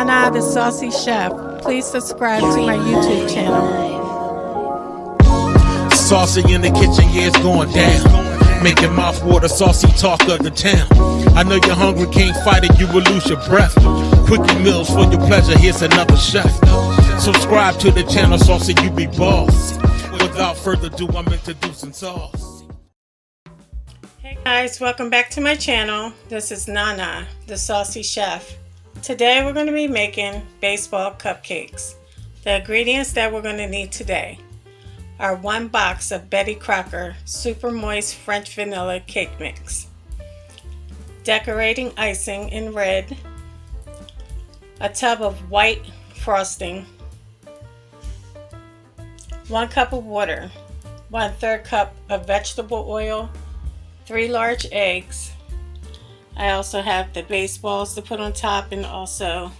Nana the Saucy Chef. Please subscribe to my YouTube channel. Saucy in the kitchen, yeah, it's going down. Making mouth water, saucy talk of the town. I know you're hungry, can't fight it, you will lose your breath. Quickie meals for your pleasure, here's another chef. Subscribe to the channel, Saucy, you be boss. Without further ado, I'm introducing Sauce. Hey guys, welcome back to my channel. This is Nana, the Saucy Chef. Today we're going to be making baseball cupcakes. The ingredients that we're going to need today are 1 box of Betty Crocker super moist French vanilla cake mix, decorating icing in red, a tub of white frosting, 1 cup of water, 1/3 cup of vegetable oil, 3 large eggs. I also have the baseballs to put on top and also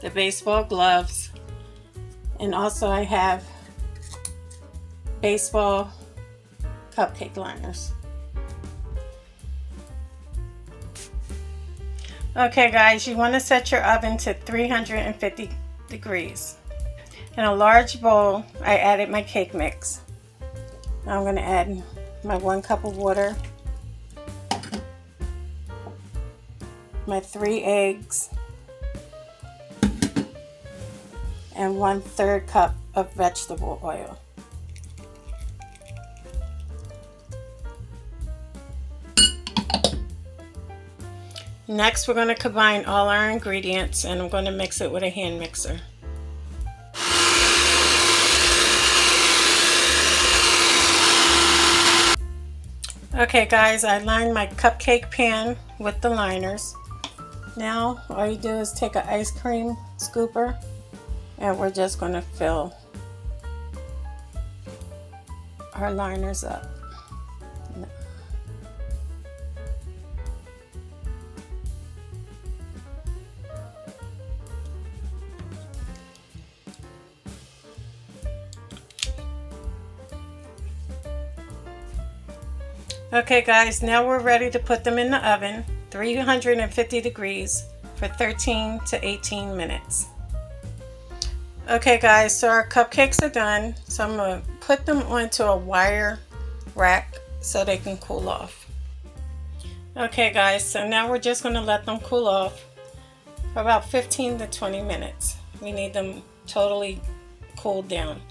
the baseball gloves, and also I have baseball cupcake liners. Okay guys, you want to set your oven to 350 degrees. In a large bowl, I added my cake mix. Now I'm going to add my 1 cup of water, my 3 eggs, and 1/3 cup of vegetable oil. Next, we're going to combine all our ingredients, and I'm going to mix it with a hand mixer. Okay guys, I lined my cupcake pan with the liners. Now all you do is take an ice cream scooper and we're just going to fill our liners up. Okay guys, now we're ready to put them in the oven, 350 degrees for 13 to 18 minutes. Okay guys, so our cupcakes are done. So I'm going to put them onto a wire rack so they can cool off. Okay guys, so now we're just going to let them cool off for about 15 to 20 minutes. We need them totally cooled down.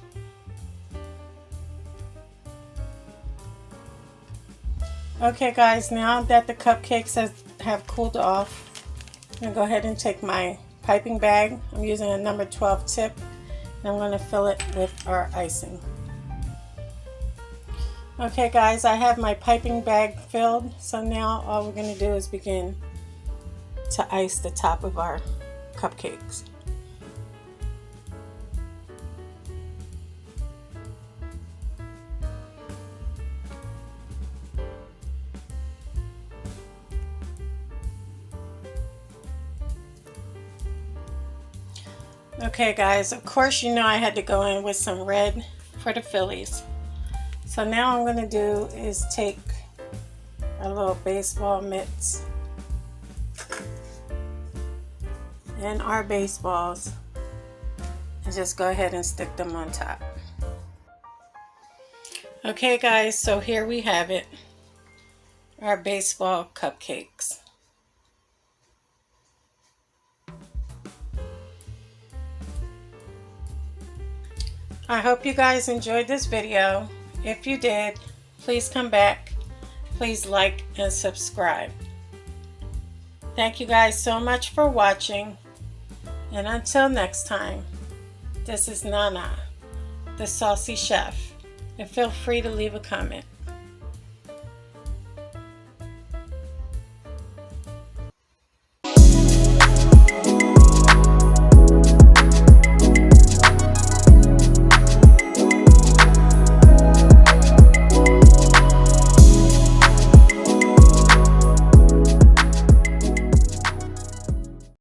Okay guys, now that the cupcakes have cooled off, I'm going to go ahead and take my piping bag. I'm using a number 12 tip, and I'm going to fill it with our icing. Okay guys, I have my piping bag filled, so now all we're going to do is begin to ice the top of our cupcakes. Okay guys, of course you know I had to go in with some red for the phillies. So now I'm going to do is take a little baseball mitts and our baseballs and just go ahead and stick them on top. Okay guys, so here we have it, our baseball cupcakes. I hope you guys enjoyed this video. If you did, please come back. Please like and subscribe. Thank you guys so much for watching. And until next time, this is Nana, the Saucy Chef. And feel free to leave a comment.